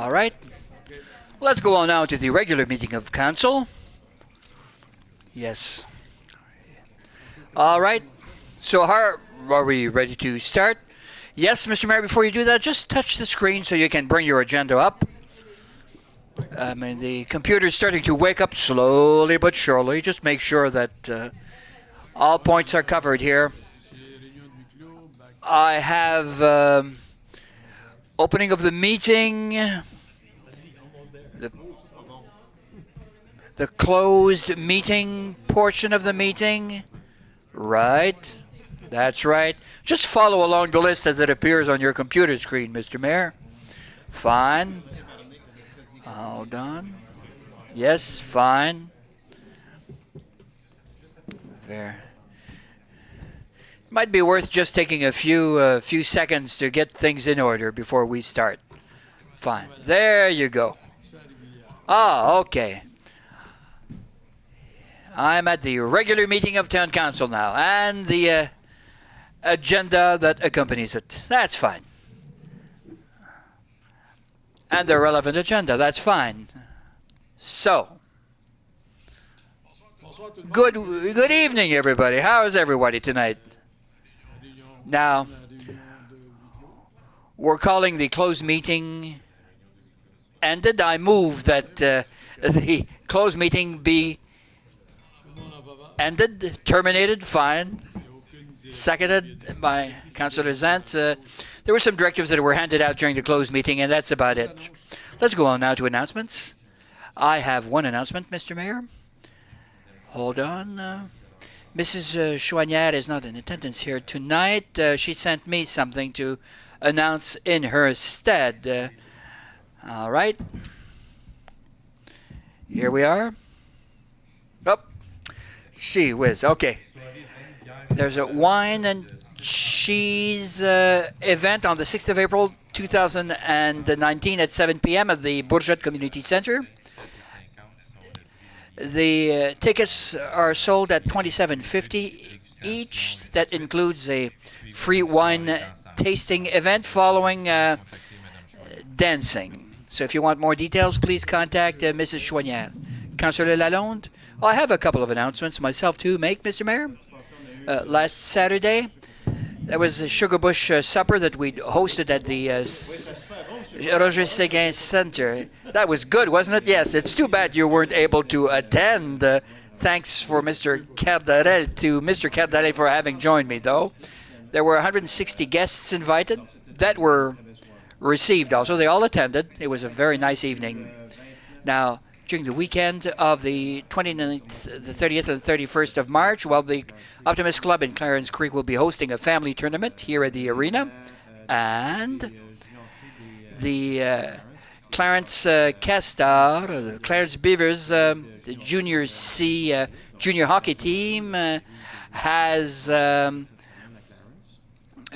All right. Let's go on now to the regular meeting of council. Yes. All right. So are we ready to start? Yes, Mr. Mayor, before you do that, just touch the screen so you can bring your agenda up. The computer's starting to wake up slowly but surely. Just make sure that all points are covered here. I have opening of the meeting, the closed meeting portion of the meeting. Right. That's right. Just follow along the list as it appears on your computer screen, Mr. Mayor. Fine. Hold on. Yes, fine. There. Might be worth just taking a few seconds to get things in order before we start. Fine. There you go. Ah, okay. I'm at the regular meeting of Town Council now, and the agenda that accompanies it. That's fine. And the relevant agenda. That's fine. So, good evening, everybody. How's everybody tonight? Now, we're calling the closed meeting ended. I move that the closed meeting be ended, terminated, fine. Seconded by Councillor Zant. There were some directives that were handed out during the closed meeting, and that's about it. Let's go on now to announcements. I have one announcement, Mr. Mayor. Hold on. Mrs. Chouanière is not in attendance here tonight. She sent me something to announce in her stead. All right. Here we are. Oh, gee whiz. Okay. There's a wine and cheese event on the 6th of April 2019 at 7 p.m. at the Bourget Community Center. The tickets are sold at $27.50 each. That includes a free wine tasting event following dancing. So if you want more details, please contact Mrs. Chouanière. Councillor Lalonde, I have a couple of announcements myself to make, Mr. Mayor. Last Saturday, there was a Sugar Bush supper that we hosted at the Roger Séguin Center. That was good, wasn't it? Yes, it's too bad you weren't able to attend. Thanks for Mr. Cardarel for having joined me, though. There were 160 guests invited that were received also. They all attended. It was a very nice evening. Now, during the weekend of the 29th, the 30th, and the 31st of March, the Optimist Club in Clarence Creek will be hosting a family tournament here at the arena. And the Clarence Castor, the Clarence Beavers, the Junior C junior hockey team has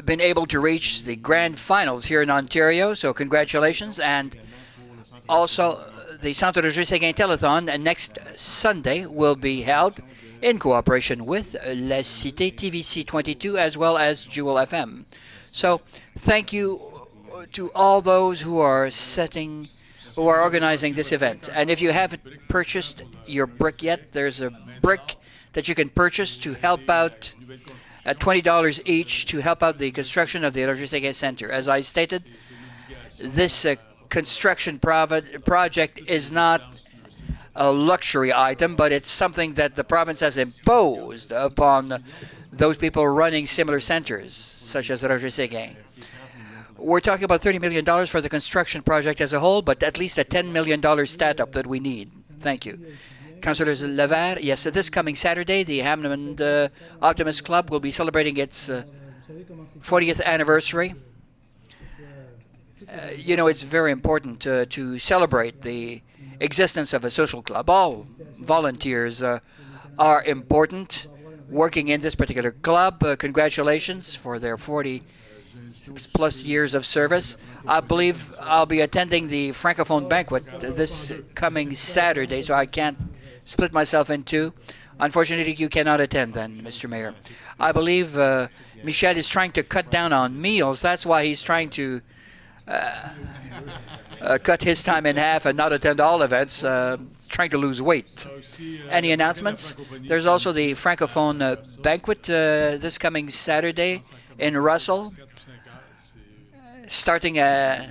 been able to reach the grand finals here in Ontario. So congratulations. And also, the Centre Roger Séguin Telethon next Sunday will be held in cooperation with La Cité TVC 22 as well as Jewel FM. So thank you to all those who are organizing this event. And if you haven't purchased your brick yet, there's a brick that you can purchase to help out at $20 each to help out the construction of the Roger Séguin Center. As I stated, this construction project is not a luxury item, but it's something that the province has imposed upon those people running similar centers, such as Roger Séguin. We're talking about $30 million for the construction project as a whole, but at least a $10 million stat-up that we need. Thank you. Councillor Levert, yes, this coming Saturday, the Hammond Optimist Club will be celebrating its 40th anniversary. It's very important to celebrate the existence of a social club. All volunteers are important working in this particular club. Congratulations for their 40-plus years of service. I believe I'll be attending the Francophone banquet this coming Saturday, so I can't split myself in two. Unfortunately, you cannot attend then, Mr. Mayor. I believe Michel is trying to cut down on meals. That's why he's trying to cut his time in half and not attend all events, trying to lose weight. Any announcements? There's also the Francophone banquet this coming Saturday in Russell, starting at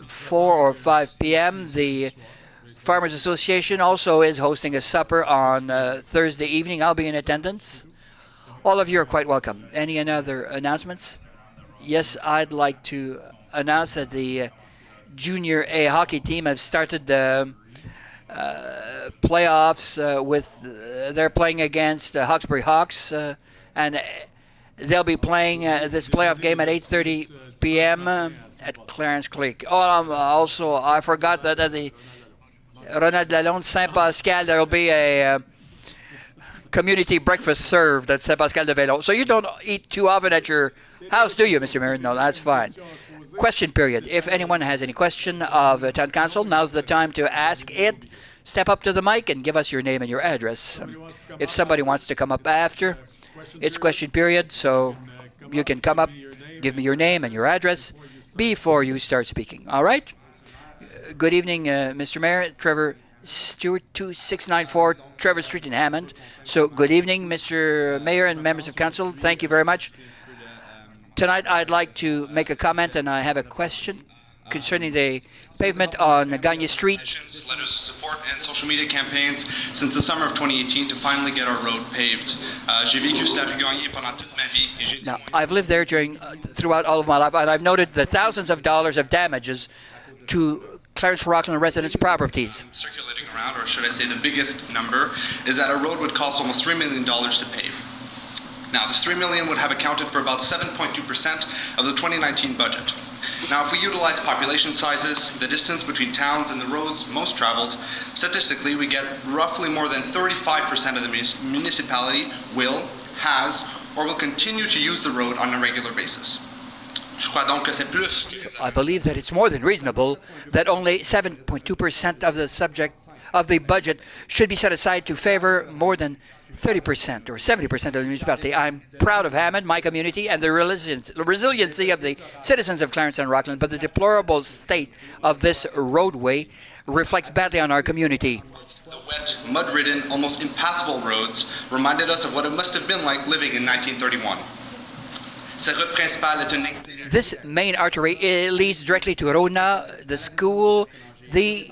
4 or 5 p.m. The Farmers Association also is hosting a supper on Thursday evening. I'll be in attendance. All of you are quite welcome. Any other announcements? Yes, I'd like to announce that the Junior A hockey team have started playoffs they're playing against Hawkesbury Hawks, and they'll be playing this playoff game at 8:30 p.m. At Clarence Creek. Also, I forgot that at the Ronald Lalonde Saint-Pascal, there will be a community breakfast served at Saint-Pascal de Bello. So you don't eat too often at your house, do you, Mr. Mayor? No, that's fine. Question period. If anyone has any question of Town Council, now's the time to ask it. Step up to the mic and give us your name and your address. If somebody wants to come up after, it's question period, so you can come up, give me your name and your address before you start speaking. All right? Good evening, Mr. Mayor. Trevor Stewart, 2694 Trevor Street in Hammond. So good evening, Mr. Mayor and members of council. Thank you very much. Tonight I'd like to make a comment, and I have a question concerning the pavement on Gagné Street. Letters of support and social media campaigns since the summer of 2018 to finally get our road paved. J'ai vécu sur la rue Gagné pendant toute ma vie. Now, I've lived there throughout all of my life, and I've noted the thousands of dollars of damages to Clarence Rockland residents' properties. Circulating around, or should I say the biggest number, is that a road would cost almost $3 million to pave. Now, this $3 million would have accounted for about 7.2% of the 2019 budget. Now, if we utilize population sizes, the distance between towns and the roads most traveled, statistically, we get roughly more than 35% of the municipality has, or will continue to use the road on a regular basis. I believe that it's more than reasonable that only 7.2% of the budget should be set aside to favor more than 30% or 70% of the municipality. I'm proud of Hammond, my community, and the resiliency of the citizens of Clarence and Rockland, but the deplorable state of this roadway reflects badly on our community. The wet, mud-ridden, almost impassable roads reminded us of what it must have been like living in 1931. This main artery leads directly to Rona, the school, the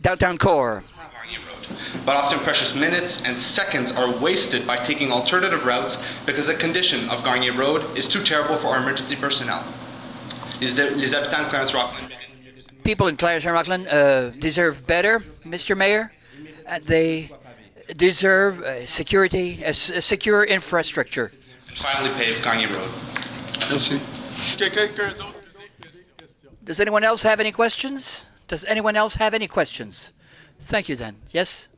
downtown core. But often precious minutes and seconds are wasted by taking alternative routes because the condition of Gagné Road is too terrible for our emergency personnel. Les habitants de Clarence Rockland. People in Clarence and Rockland deserve better, Mr. Mayor. They deserve a secure infrastructure. And finally pave Gagné Road. Merci. Does anyone else have any questions? Does anyone else have any questions? Thank you then. Yes?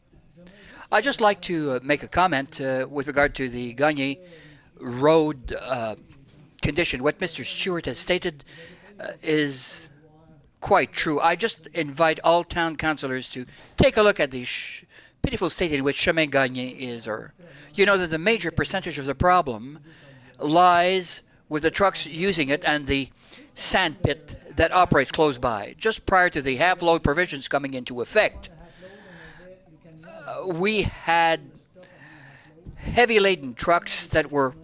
I'd just like to make a comment with regard to the Gagné Road condition. What Mr. Stewart has stated is quite true. I just invite all town councillors to take a look at the pitiful state in which Chemin Gagné is. Or, you know that the major percentage of the problem lies with the trucks using it and the sand pit that operates close by. Just prior to the half-load provisions coming into effect, we had heavy-laden trucks that were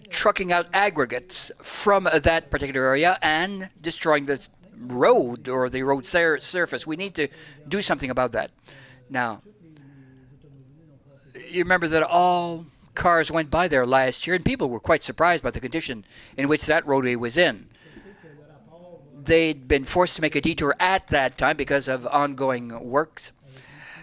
trucking out aggregates from that particular area and destroying the road or the road surface. We need to do something about that. Now, you remember that all cars went by there last year, and people were quite surprised by the condition in which that roadway was in. They'd been forced to make a detour at that time because of ongoing works.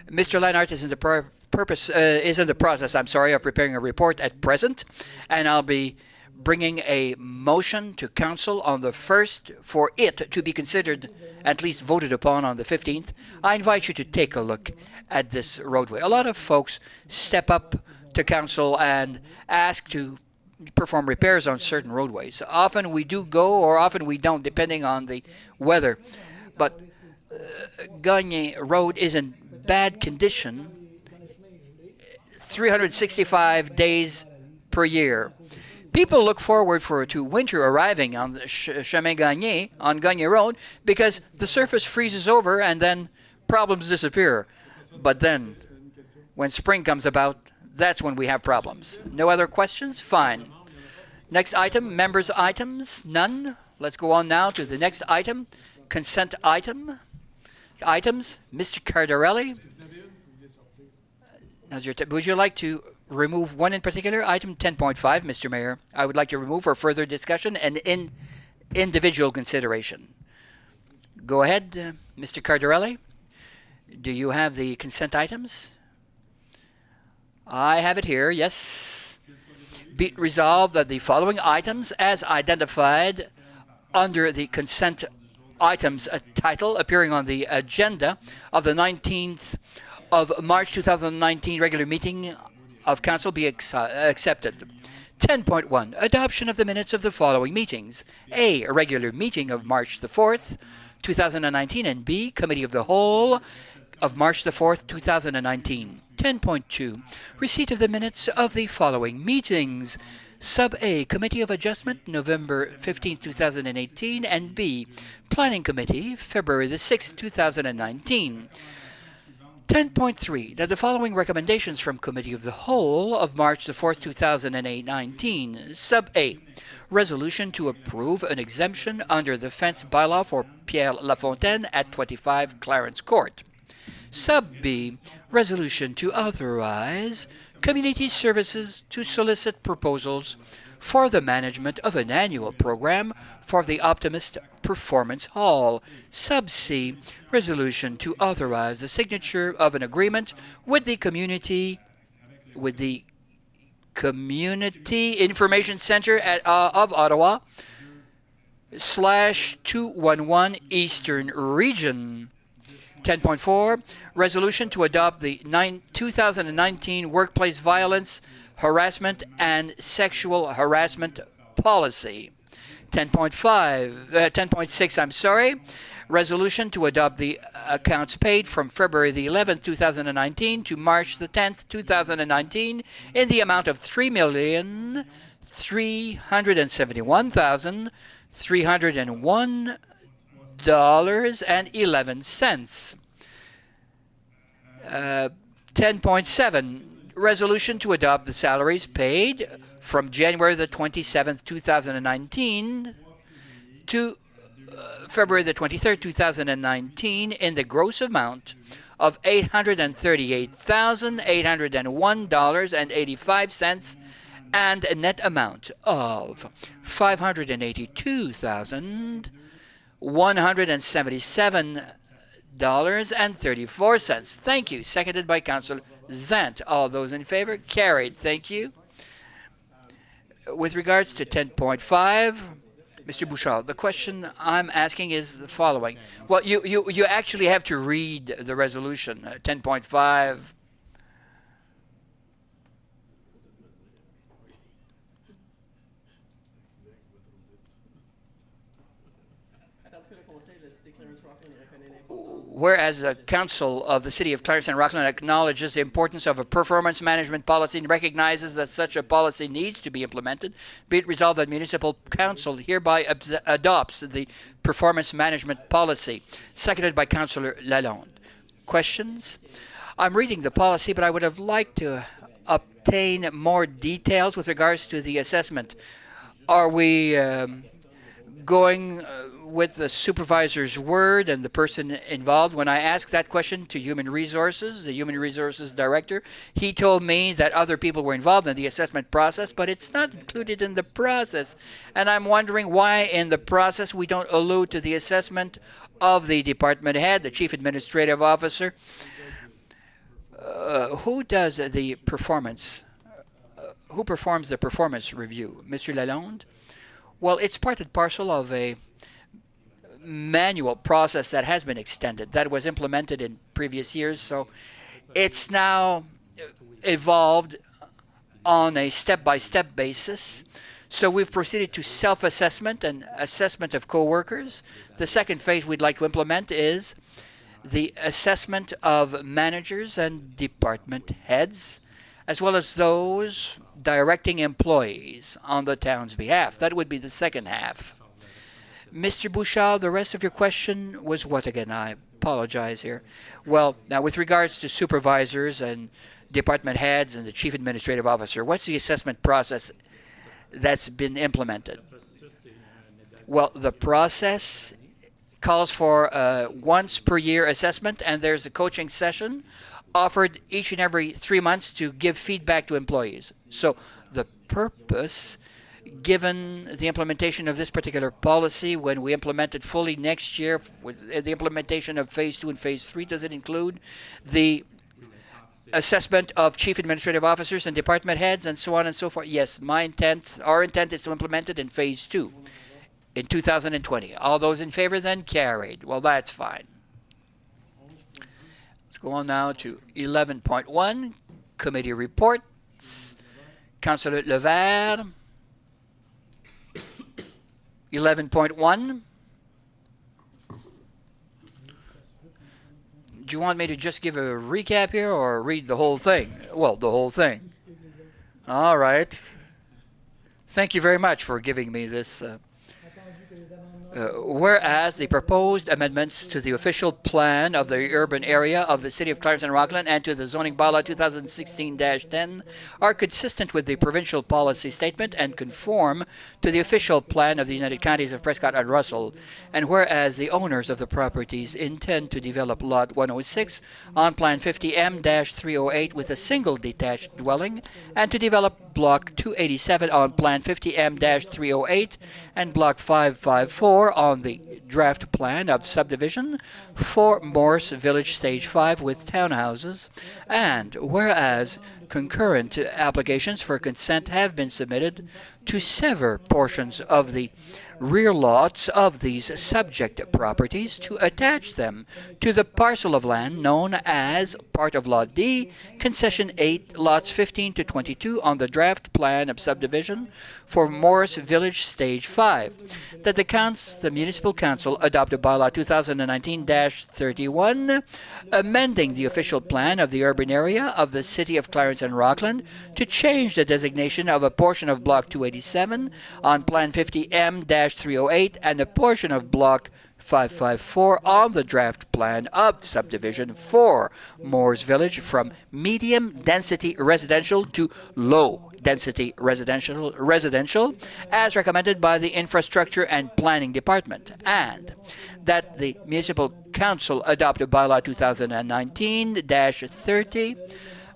Mr. Lennart is in the process, of preparing a report at present, and I'll be bringing a motion to council on the 1st for it to be considered, at least voted upon on the 15th. I invite you to take a look at this roadway. A lot of folks step up to council and ask to perform repairs on certain roadways. Often we do go, or often we don't, depending on the weather. But Gagné Road is in bad condition 365 days per year. People look forward to winter arriving on Chemin Gagné, on Gagné Road, because the surface freezes over and then problems disappear. But then, when spring comes about, that's when we have problems. No other questions? Fine. Next item, members' items? None. Let's go on now to the next item, consent items. Mr. Cardarelli, would you like to remove one in particular? Item 10.5, Mr. Mayor. I would like to remove for further discussion and individual consideration. Go ahead, Mr. Cardarelli. Do you have the consent items? I have it here, yes. Be it resolved that the following items, as identified under the consent items title appearing on the agenda of the 19th of March 2019 regular meeting of Council, be accepted. 10.1, adoption of the minutes of the following meetings. A regular meeting of March the 4th, 2019, and B, Committee of the Whole of March the 4th, 2019. 10.2, receipt of the minutes of the following meetings. Sub A, Committee of Adjustment, November 15, 2018, and B, Planning Committee, February the 6th, 2019. 10.3, that the following recommendations from Committee of the Whole of March the 4th, 2019. Sub A, resolution to approve an exemption under the fence bylaw for Pierre Lafontaine at 25 Clarence Court. Sub B, resolution to authorize Community Services to solicit proposals for the management of an annual program for the Optimist Performance Hall. Sub C, resolution to authorize the signature of an agreement with the Community Information Center of Ottawa /211 Eastern Region. 10.4, resolution to adopt the 2019 Workplace Violence, Harassment, and Sexual Harassment Policy. 10.6, resolution to adopt the accounts paid from February the 11th, 2019 to March the 10th, 2019 in the amount of $3,371,301.11. 10.7, resolution to adopt the salaries paid from January the 27th, 2019 to February the 23rd, 2019 in the gross amount of $838,801.85 and a net amount of $582,177.34. Thank you. Seconded by Councillor Zant. All those in favor? Carried. Thank you. With regards to 10.5, Mr. Bouchard, the question I'm asking is the following. Well, you actually have to read the resolution, 10.5. Whereas the Council of the City of Clarence and Rockland acknowledges the importance of a performance management policy and recognizes that such a policy needs to be implemented, be it resolved that Municipal Council hereby adopts the performance management policy. Seconded by Councillor Lalonde. Questions? I'm reading the policy, but I would have liked to obtain more details with regards to the assessment. Are we going with the supervisor's word and the person involved? When I asked that question to Human Resources, the Human Resources Director, he told me that other people were involved in the assessment process, but it's not included in the process. And I'm wondering why in the process we don't allude to the assessment of the department head, the Chief Administrative Officer. Who does the performance? Who performs the performance review? Mr. Lalonde? Well, it's part and parcel of a manual process that has been extended, that was implemented in previous years, so it's now evolved on a step-by-step basis. So we've proceeded to self-assessment and assessment of co-workers. The second phase we'd like to implement is the assessment of managers and department heads. as well as those directing employees on the town's behalf. That would be the second half. Mr. Bouchard, the rest of your question was what again? I apologize here. Well, now with regards to supervisors and department heads and the chief administrative officer, what's the assessment process that's been implemented? Well, the process calls for a once per year assessment, and there's a coaching session offered each and every 3 months to give feedback to employees. So the purpose, given the implementation of this particular policy, when we implement it fully next year, with the implementation of phase 2 and phase 3, does it include the assessment of chief administrative officers and department heads and so on and so forth? Yes, our intent is to implement it in phase 2 in 2020. All those in favor then? Carried. Well, that's fine. Let's go on now to 11.1, committee reports. Councillor Levert. 11.1. Do you want me to just give a recap here or read the whole thing? Well, the whole thing. All right. Thank you very much for giving me this. Whereas the proposed amendments to the official plan of the urban area of the City of Clarence and Rockland and to the zoning bylaw 2016-10 are consistent with the provincial policy statement and conform to the official plan of the United Counties of Prescott and Russell. And whereas the owners of the properties intend to develop Lot 106 on Plan 50M-308 with a single detached dwelling and to develop Block 287 on Plan 50M-308 and Block 554 on the draft plan of subdivision for Morse Village Stage 5 with townhouses, and whereas concurrent applications for consent have been submitted to sever portions of the rear lots of these subject properties to attach them to the parcel of land known as part of Lot D, Concession 8, lots 15 to 22 on the draft plan of subdivision for Morris Village Stage 5, that the Municipal Council adopted bylaw 2019-31, amending the official plan of the urban area of the City of Clarence and Rockland to change the designation of a portion of Block 287 on Plan 50M-308 and a portion of Block 554 on the draft plan of subdivision for Moores Village from medium density residential to low density residential as recommended by the Infrastructure and Planning Department, and that the Municipal Council adopted bylaw 2019-30,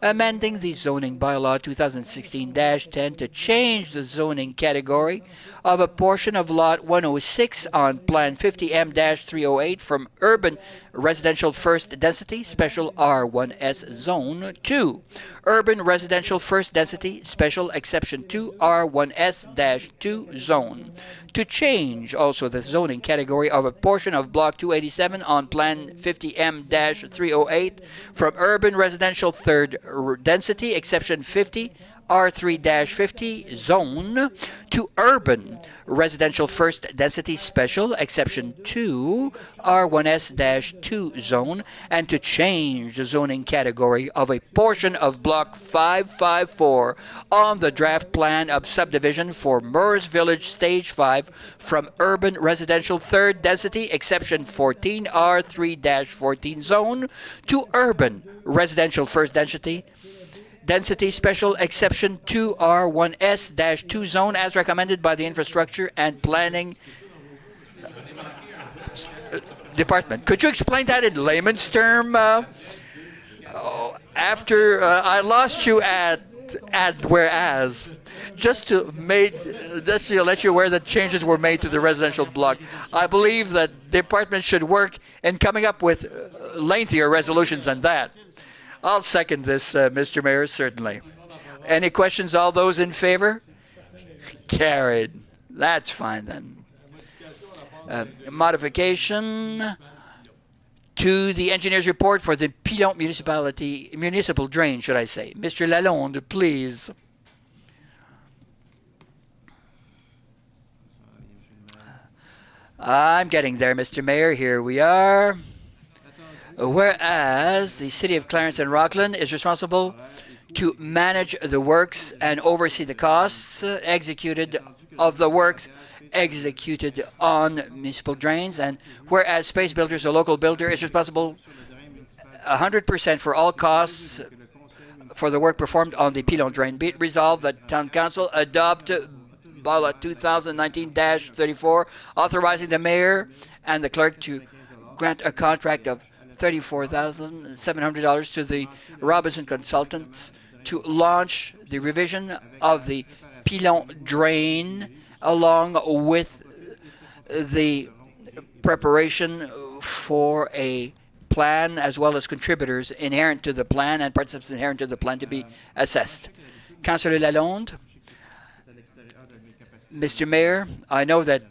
amending the zoning bylaw 2016-10 to change the zoning category of a portion of Lot 106 on Plan 50M-308 from urban residential first density special R1S zone to urban residential first density special exception 2 R1S-2 zone, to change also the zoning category of a portion of Block 287 on Plan 50M-308 from urban residential third density exception 50 R3-50 zone to urban residential first density special exception 2 R1S-2 zone, and to change the zoning category of a portion of Block 554 on the draft plan of subdivision for Moores Village Stage 5 from urban residential third density exception 14 R3-14 zone to urban residential first density special exception 2 R1S-2 zone as recommended by the Infrastructure and Planning Department. Could you explain that in layman's term? After I lost you at whereas, just to let you aware that changes were made to the residential block. I believe that the department should work in coming up with lengthier resolutions than that. I'll second this, Mr. Mayor, certainly. Any questions? All those in favor? Carried. That's fine then. Modification to the engineer's report for the Pilon municipal drain, should I say. Mr. Lalonde, please. I'm getting there, Mr. Mayor. Here we are. Whereas the City of Clarence and Rockland is responsible to manage the works and oversee the costs executed of the works executed on municipal drains. And whereas Space Builders, a local builder, is responsible 100% for all costs for the work performed on the Pilon drain. Be it resolved that Town Council adopt Bylaw 2019-34, authorizing the mayor and the clerk to grant a contract of $34,700 to the Robinson Consultants to launch the revision of the Pilon drain, along with the preparation for a plan, as well as contributors inherent to the plan and participants inherent to the plan to be assessed. Councillor Lalonde. Mr. Mayor, I know that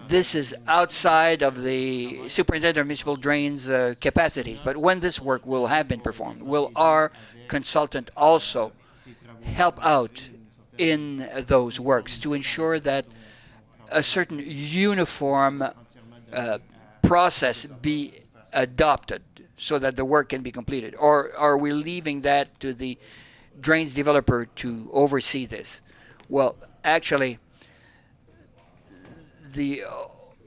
this is outside of the Superintendent of Municipal Drains capacities, but when this work will have been performed, will our consultant also help out in those works to ensure that a certain uniform process be adopted so that the work can be completed? Or are we leaving that to the drains developer to oversee this? Well, actually, the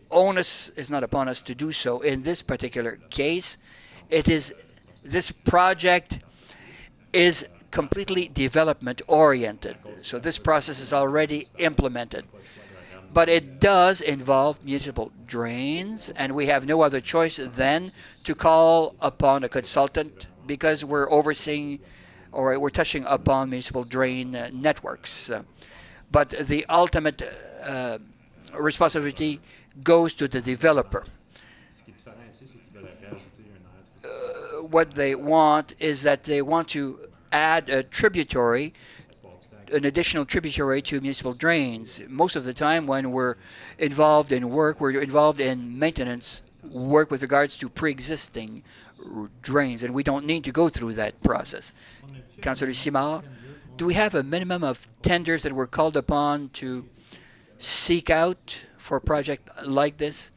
onus is not upon us to do so. In this particular case, this project is completely development oriented. So this process is already implemented. But it does involve municipal drains, and we have no other choice than to call upon a consultant because we're overseeing or we're touching upon municipal drain networks. But the ultimate responsibility goes to the developer. What they want is that they want to add a tributary, an additional tributary to municipal drains. Most of the time when we're involved in work, we're involved in maintenance work with regards to pre-existing drains, and we don't need to go through that process. Councillor Simard, do we have a minimum of tenders that we're called upon to seek out for a project like this?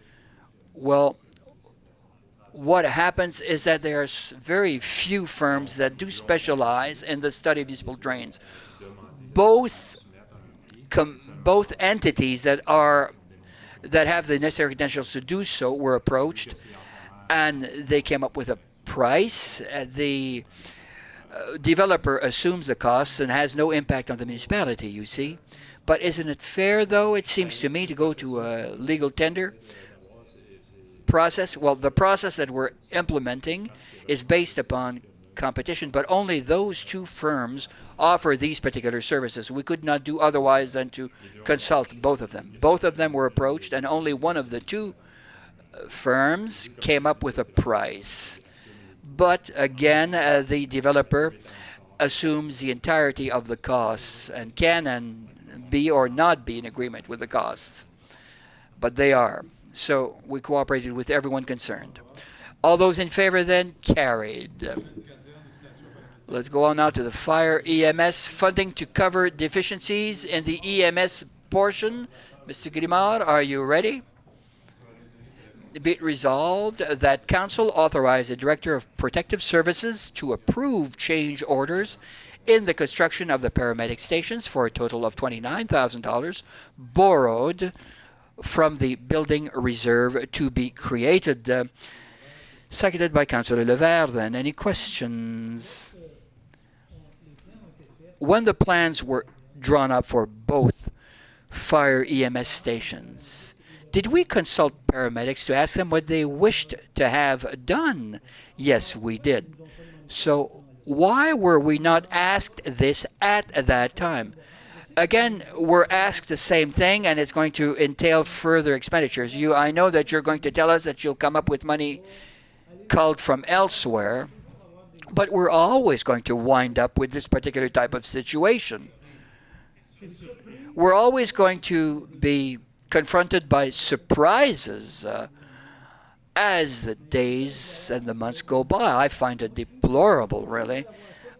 Well, what happens is that there are very few firms that do specialize in the study of municipal drains. Both entities that have the necessary credentials to do so were approached, and they came up with a price. The developer assumes the costs and has no impact on the municipality, you see. But isn't it fair, though, it seems to me, to go to a legal tender process? Well, the process that we're implementing is based upon competition, but only those two firms offer these particular services. We could not do otherwise than to consult both of them. Both of them were approached, and only one of the two firms came up with a price. But again, the developer assumes the entirety of the costs and can and be or not be in agreement with the costs. But they are. So we cooperated with everyone concerned. All those in favor then carried. Let's go on now to the fire EMS funding to cover deficiencies in the EMS portion. Mr. Grimard, are you ready? Be it resolved that Council authorize the Director of Protective Services to approve change orders in the construction of the paramedic stations for a total of $29,000 borrowed from the building reserve to be created. Seconded by Councillor Levert. Then, any questions? When the plans were drawn up for both fire EMS stations, did we consult paramedics to ask them what they wished to have done? Yes, we did. So why were we not asked this at that time? Again, we're asked the same thing, and it's going to entail further expenditures. I know that you're going to tell us that you'll come up with money called from elsewhere, but we're always going to wind up with this particular type of situation. We're always going to be confronted by surprises as the days and the months go by. I find it deplorable, really.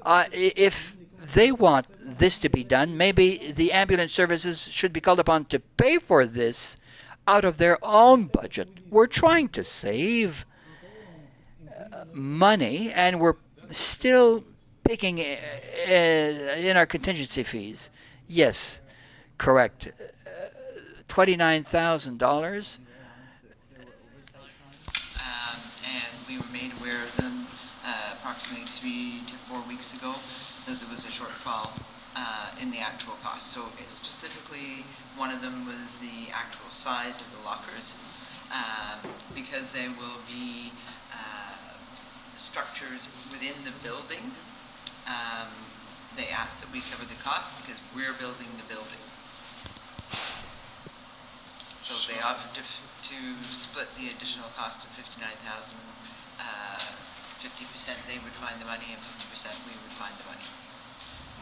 If they want this to be done, maybe the ambulance services should be called upon to pay for this out of their own budget. We're trying to save money, and we're still picking in our contingency fees. Yes, correct. $29,000. And we were made aware of them approximately 3 to 4 weeks ago, that there was a shortfall in the actual cost. So it specifically, one of them was the actual size of the lockers, because there will be structures within the building. They asked that we cover the cost because we're building the building. So they offered to split the additional cost of $59,000. 50% they would find the money, and 50% we would find the money.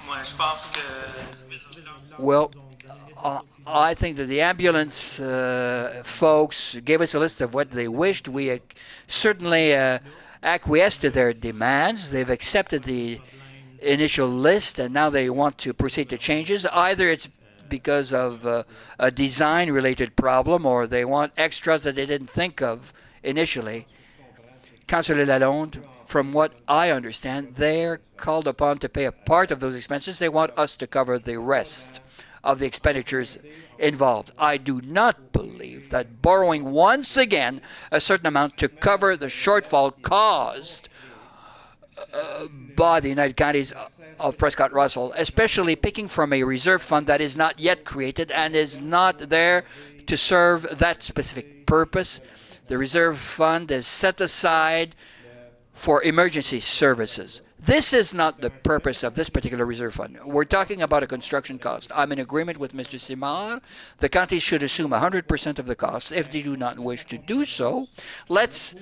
Moi, je pense que Well, I think that the ambulance folks gave us a list of what they wished. We certainly acquiesced to their demands. They've accepted the initial list, and now they want to proceed to changes. Either it's because of a design-related problem, or they want extras that they didn't think of initially. Councillor Lalonde, from what I understand, they're called upon to pay a part of those expenses. They want us to cover the rest of the expenditures involved. I do not believe that borrowing once again a certain amount to cover the shortfall caused by the United Counties of Prescott Russell, especially picking from a reserve fund that is not yet created and is not there to serve that specific purpose. The reserve fund is set aside for emergency services. This is not the purpose of this particular reserve fund. We're talking about a construction cost. I'm in agreement with Mr. Simard. The counties should assume 100% of the costs. If they do not wish to do so, let's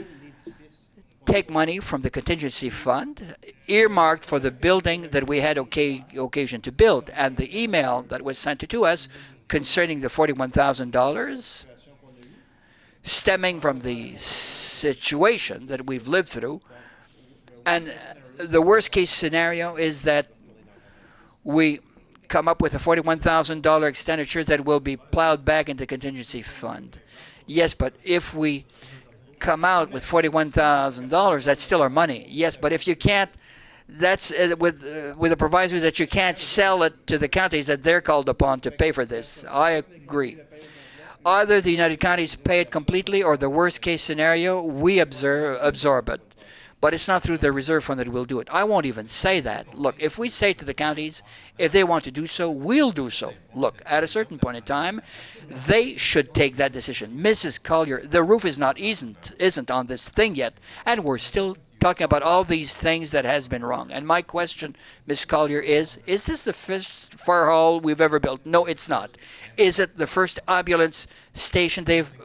take money from the contingency fund earmarked for the building that we had occasion to build. And the email that was sent to us concerning the $41,000 stemming from the situation that we've lived through. And the worst case scenario is that we come up with a $41,000 expenditure that will be plowed back into the contingency fund. Yes, but if we come out with $41,000, that's still our money. Yes, but if you can't, that's with a proviso that you can't sell it to the counties that they're called upon to pay for this. I agree. Either the United Counties pay it completely, or the worst case scenario, we absorb it. But it's not through the reserve fund that we'll do it. I won't even say that. Look, if we say to the counties, if they want to do so, we'll do so. Look, at a certain point in time, they should take that decision. Mrs. Collier, the roof is not isn't on this thing yet, and we're still talking about all these things that has been wrong. And my question, Ms. Collier, is this the first fire hall we've ever built? No, it's not. Is it the first ambulance station they've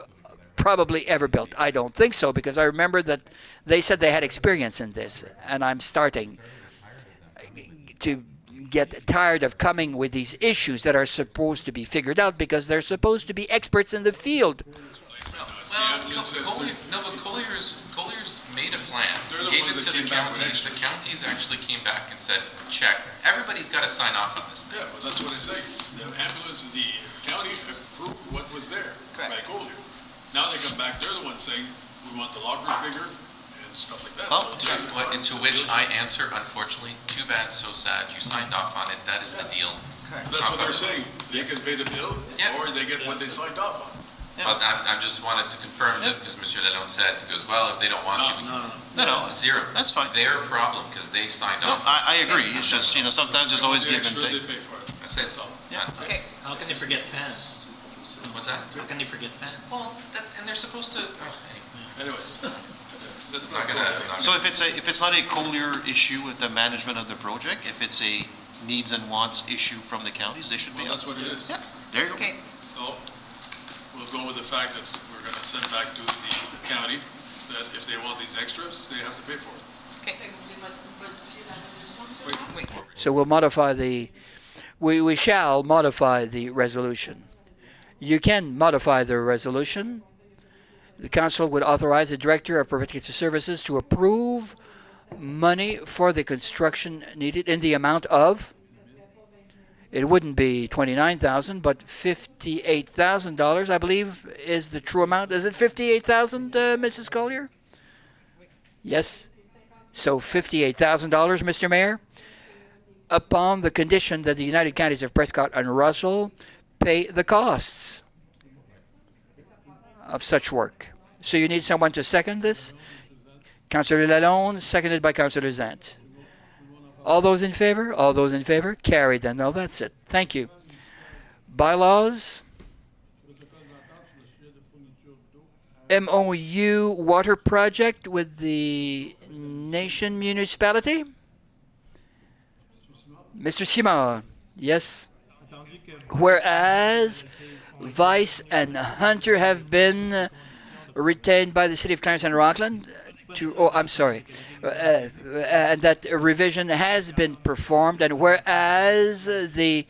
probably ever built? I don't think so, because I remember that they said they had experience in this, and I'm starting to get tired of coming with these issues that are supposed to be figured out because they're supposed to be experts in the field. Collier's made a plan, gave it to the counties. The counties actually came back and said, check. Everybody's got to sign off on this thing. Yeah, but that's what I say. The ambulance, the county approved what was there by Collier. Now they come back, they're the ones saying, we want the lockers bigger and stuff like that. Well, to which I answer, unfortunately, too bad, so sad. You signed off on it. That is the deal. That's what they're saying. They can pay the bill, or they get what they signed off on. But I just wanted to confirm that because Monsieur Lalonde said, he goes, well, if they don't want you, No, zero. that's fine. Their problem because they signed No, off. I agree. It's just, sometimes there's always The give and extra, they take. pay for it. That's it. That's all. Yeah. Okay. how can they forget fans? What's that? How can they forget fans? Well, and they're supposed to. Oh, Anyways, that's I'm not not gonna. So if it's not a Collier issue with the management of the project, if it's a needs and wants issue from the counties, they should be Well, up. that's what it is. Yeah, there you go. Okay. So, we'll go with the fact that we're gonna send back to the county that if they want these extras, they have to pay for it. Okay. Wait. So we'll modify we shall modify the resolution. You can modify the resolution. The council would authorize the director of protective services to approve money for the construction needed in the amount of, it wouldn't be $29,000, but $58,000, I believe, is the true amount. Is it $58,000, Mrs. Collier? Yes. So $58,000, Mr. Mayor, upon the condition that the United Counties of Prescott and Russell pay the costs of such work. So you need someone to second this? Councillor Lalonde, seconded by Councillor Zant. All those in favor? All those in favor? Carried then. No, that's it. Thank you. Bylaws. MOU water project with the Nation Municipality. Mr. Simon, yes. Whereas Vice and Hunter have been retained by the City of Clarence and Rockland to, and that a revision has been performed, and whereas the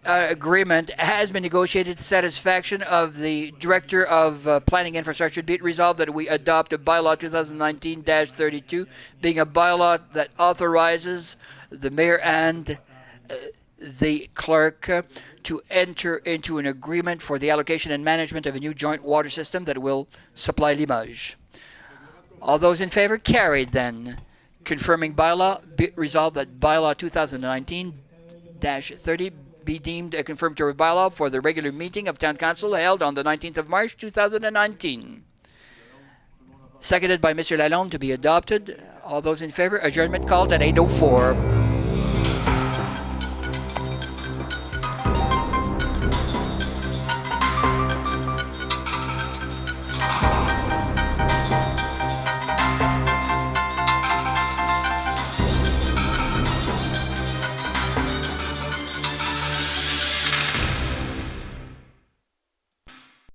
agreement has been negotiated to satisfaction of the Director of Planning Infrastructure, be it resolved that we adopt a bylaw 2019-32, being a bylaw that authorizes the mayor and the clerk to enter into an agreement for the allocation and management of a new joint water system that will supply Limoges. All those in favor? Carried then. Confirming bylaw, be it resolved that bylaw 2019-30 be deemed a confirmatory bylaw for the regular meeting of Town Council held on the 19th of March 2019. Seconded by Mr. Lalonde to be adopted. All those in favor? Adjournment called at 8:04.